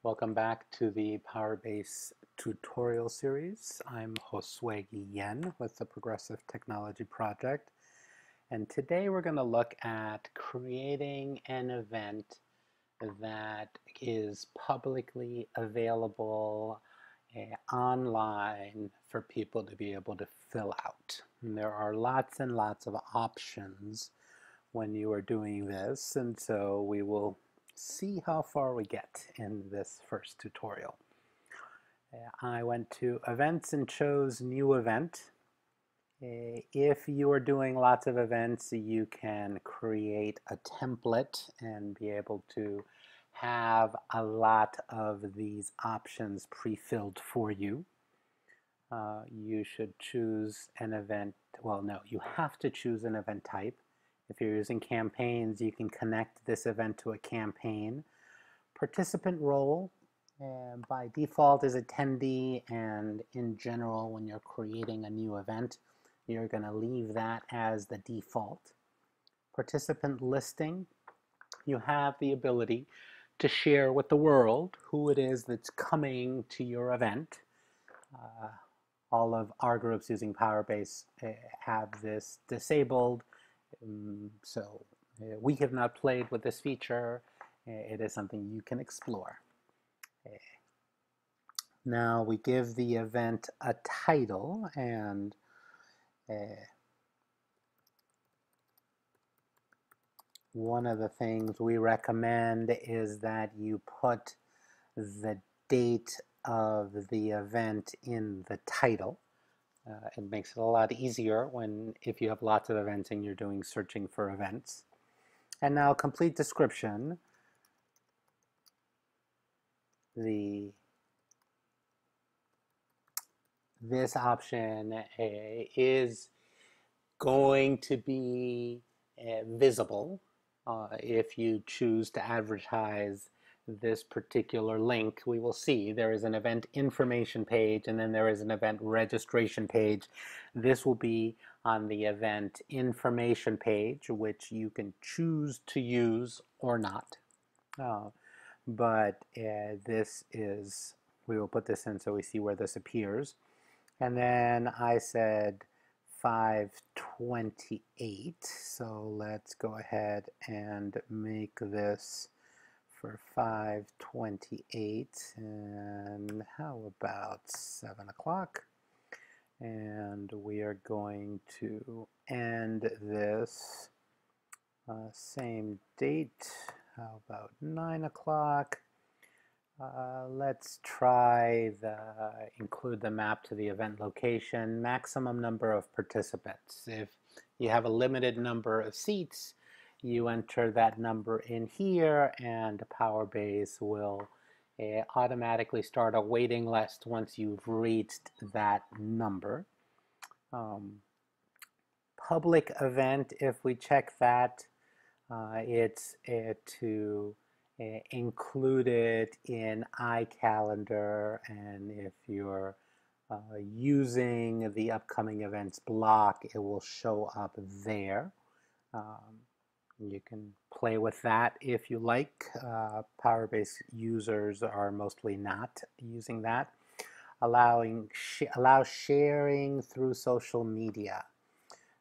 Welcome back to the PowerBase tutorial series. I'm Josue Guillen with the Progressive Technology Project, and today we're going to look at creating an event that is publicly available online for people to be able to fill out. And there are lots and lots of options when you are doing this, and so we will see how far we get in this first tutorial. I went to Events and chose New Event. If you are doing lots of events, you can create a template and be able to have a lot of these options pre-filled for you. You should choose an event. Well, no, you have to choose an event type. If you're using campaigns, you can connect this event to a campaign. Participant role, by default, is attendee, and in general, when you're creating a new event, you're going to leave that as the default. Participant listing, you have the ability to share with the world who it is that's coming to your event. All of our groups using PowerBase have this disabled. So we have not played with this feature. It is something you can explore. Now we give the event a title, and one of the things we recommend is that you put the date of the event in the title. It makes it a lot easier if you have lots of events and you're doing searching for events. And now complete description. This option is going to be visible if you choose to advertise this particular link. We will see there is an event information page, and then there is an event registration page. This will be on the event information page, which you can choose to use or not. But we will put this in so we see where this appears. And then I said 528. So let's go ahead and make this for 528. And how about 7 o'clock? And we are going to end this same date. How about 9 o'clock? Let's try include the map to the event location, maximum number of participants. If you have a limited number of seats, you enter that number in here, and PowerBase will automatically start a waiting list once you've reached that number. Public event, if we check that, it's to include it in iCalendar, and if you're using the upcoming events block, it will show up there. You can play with that if you like. PowerBase users are mostly not using that. Allow sharing through social media.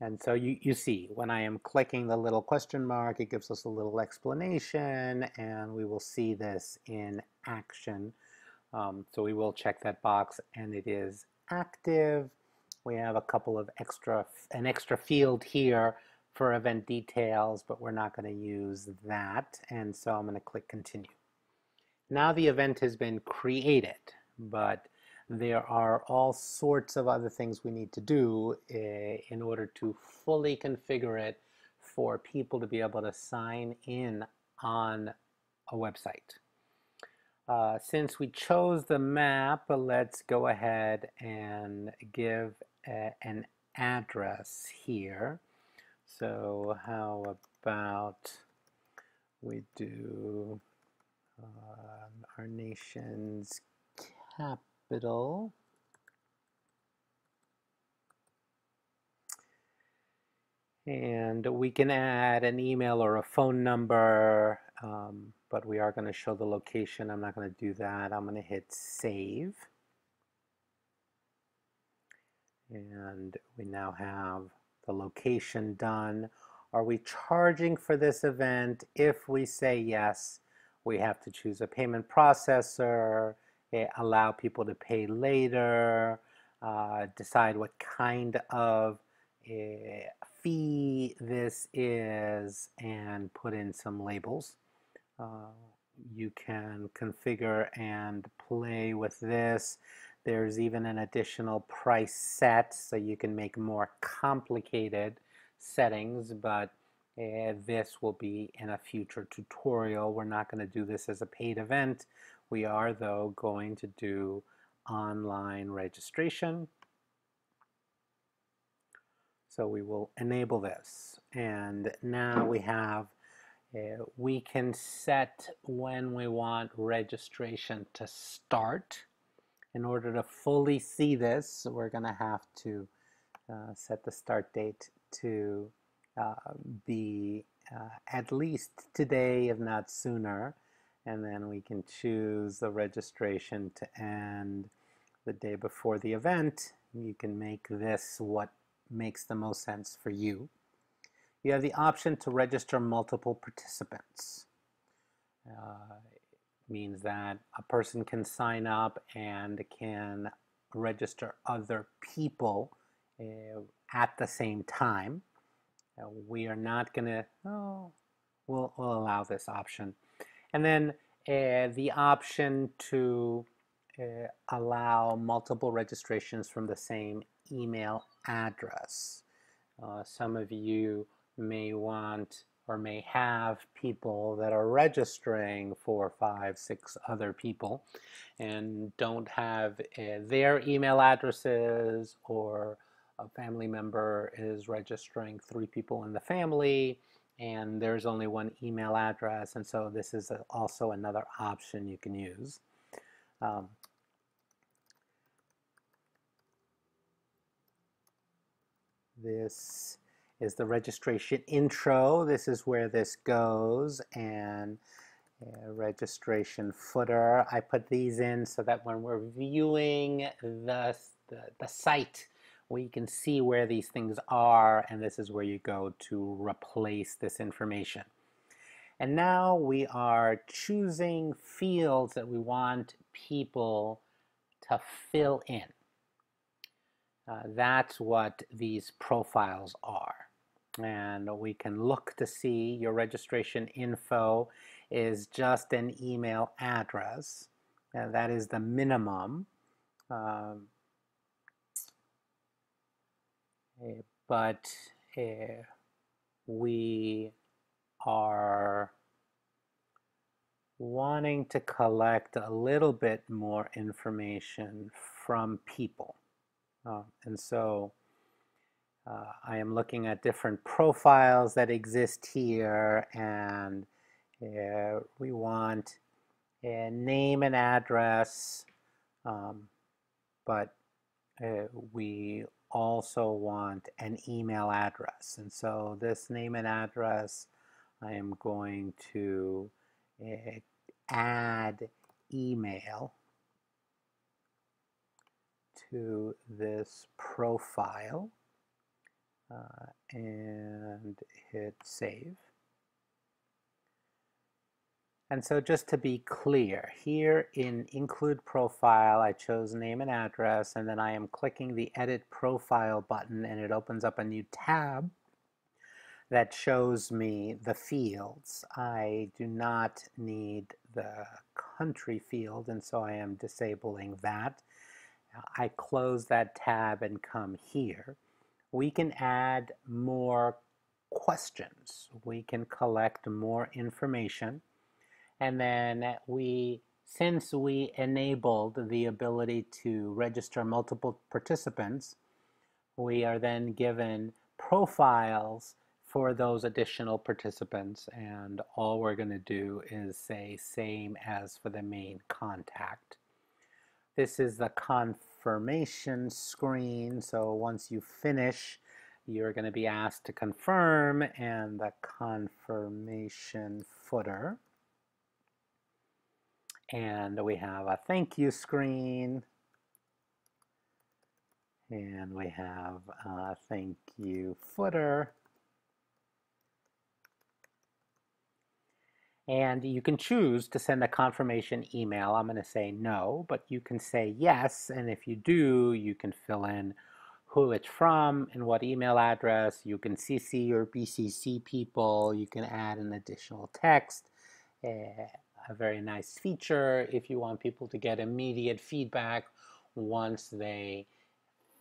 And so you see, when I am clicking the little question mark, it gives us a little explanation, and we will see this in action. So we will check that box, and it is active. We have a couple of an extra field here for event details, but we're not going to use that. And so I'm going to click continue. Now the event has been created, but there are all sorts of other things we need to do in order to fully configure it for people to be able to sign in on a website. Since we chose the map, let's go ahead and give an address here. So how about we do our nation's capital. And we can add an email or a phone number but we are going to show the location. I'm not going to do that. I'm going to hit save. And we now have the location done. Are we charging for this event? If we say yes, we have to choose a payment processor, allow people to pay later, decide what kind of fee this is, and put in some labels. You can configure and play with this. There's even an additional price set, so you can make more complicated settings, but this will be in a future tutorial. We're not going to do this as a paid event. We are, though, going to do online registration. So we will enable this. And now we have, we can set when we want registration to start. In order to fully see this, we're going to have to set the start date to be at least today, if not sooner. And then we can choose the registration to end the day before the event. You can make this what makes the most sense for you. You have the option to register multiple participants. Means that a person can sign up and can register other people at the same time. We are not going to, we'll allow this option. And then the option to allow multiple registrations from the same email address. Some of you may want or may have people that are registering 4, 5, 6 other people and don't have their email addresses, or a family member is registering 3 people in the family and there's only one email address, and so this is also another option you can use. This is the registration intro. This is where this goes, and registration footer. I put these in so that when we're viewing the site, we can see where these things are, and this is where you go to replace this information. And now we are choosing fields that we want people to fill in. That's what these profiles are. And we can look to see your registration info is just an email address. That is the minimum. But we are wanting to collect a little bit more information from people. And so I am looking at different profiles that exist here, and we want a name and address, but we also want an email address. And so this name and address, I am going to add email to this profile and hit save. And so just to be clear, here in include profile, I chose name and address, and then I am clicking the edit profile button, and it opens up a new tab that shows me the fields. I do not need the country field, and so I am disabling that. I close that tab and come here. We can add more questions. We can collect more information. And then since we enabled the ability to register multiple participants, we are then given profiles for those additional participants, and all we're going to do is say same as for the main contact. This is the confirmation screen, so once you finish, you're going to be asked to confirm, and the confirmation footer And we have a thank you screen. And we have a thank you footer. And you can choose to send a confirmation email. I'm going to say no, but you can say yes. And if you do, you can fill in who it's from and what email address. You can CC your BCC people. You can add an additional text. A very nice feature if you want people to get immediate feedback once they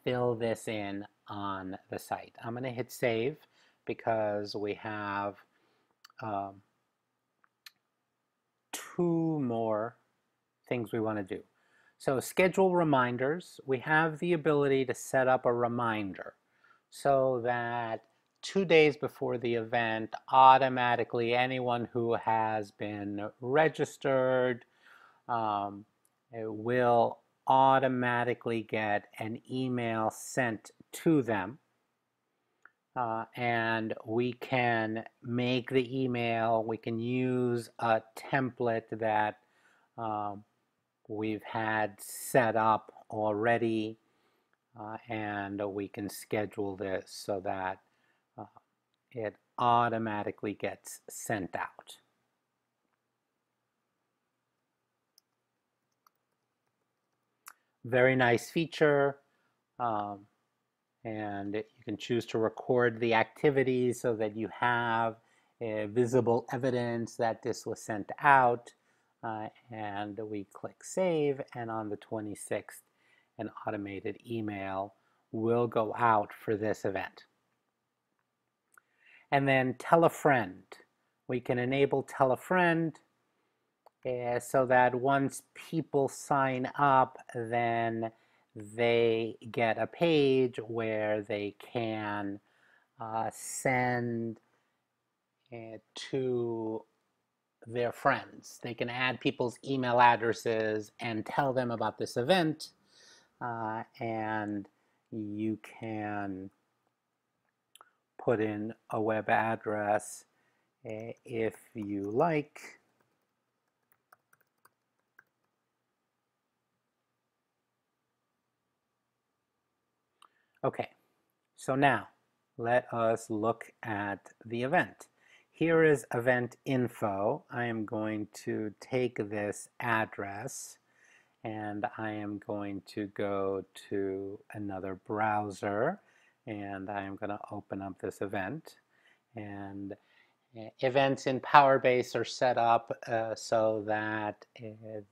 fill this in on the site. I'm going to hit save because we have two more things we want to do. So schedule reminders. We have the ability to set up a reminder so that 2 days before the event, automatically anyone who has been registered will automatically get an email sent to them. And we can make the email, we can use a template that we've had set up already, and we can schedule this so that it automatically gets sent out. Very nice feature. And you can choose to record the activities so that you have visible evidence that this was sent out. And we click save, and on the 26th, an automated email will go out for this event. And then tell a friend. We can enable tell a friend so that once people sign up, then they get a page where they can send to their friends. They can add people's email addresses and tell them about this event, and you can put in a web address if you like. Okay, so now let us look at the event. Here is event info. I am going to take this address and I am going to go to another browser and I am going to open up this event. And events in PowerBase are set up so that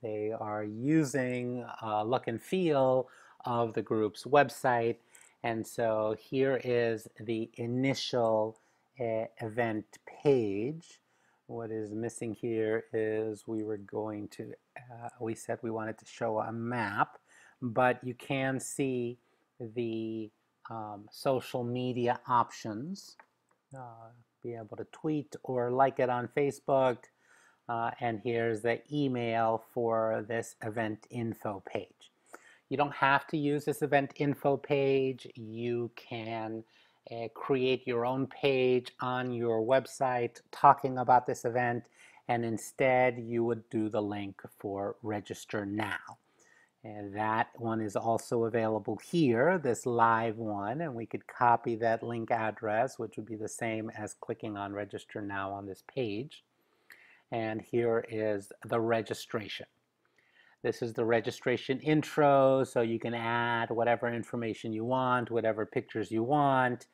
they are using look and feel of the group's website. And so here is the initial event page. What is missing here is we were going to, we said we wanted to show a map, but you can see the social media options. Be able to tweet or like it on Facebook. And here's the email for this event info page. You don't have to use this event info page. You can create your own page on your website talking about this event, and instead you would do the link for register now. And that one is also available here, this live one, and we could copy that link address, which would be the same as clicking on register now on this page. And here is the registration. This is the registration intro, so you can add whatever information you want, whatever pictures you want.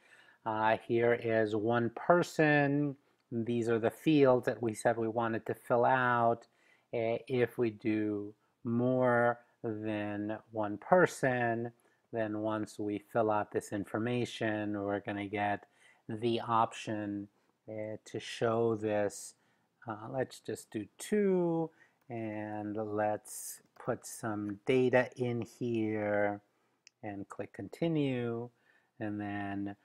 Here is one person. These are the fields that we said we wanted to fill out. If we do more than one person, then once we fill out this information, we're going to get the option to show this. Let's just do 2, and let's put some data in here and click continue, and then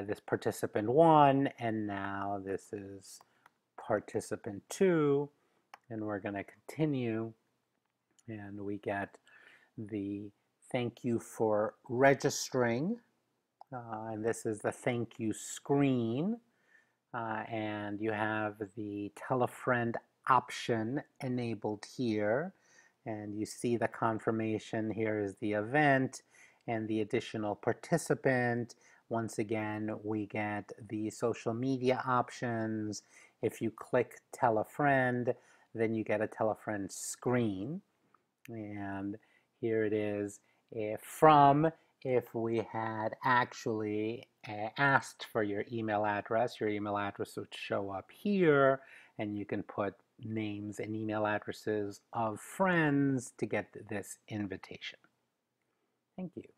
this participant 1, and now this is participant 2, and we're going to continue, and we get the thank you for registering, and this is the thank you screen, and you have the tell a friend option enabled here. And you see the confirmation. Here is the event and the additional participant. Once again, we get the social media options. If you click Tell a Friend, then you get a Tell a Friend screen. And here it is if we had actually asked for your email address would show up here, and you can put names and email addresses of friends to get this invitation. Thank you.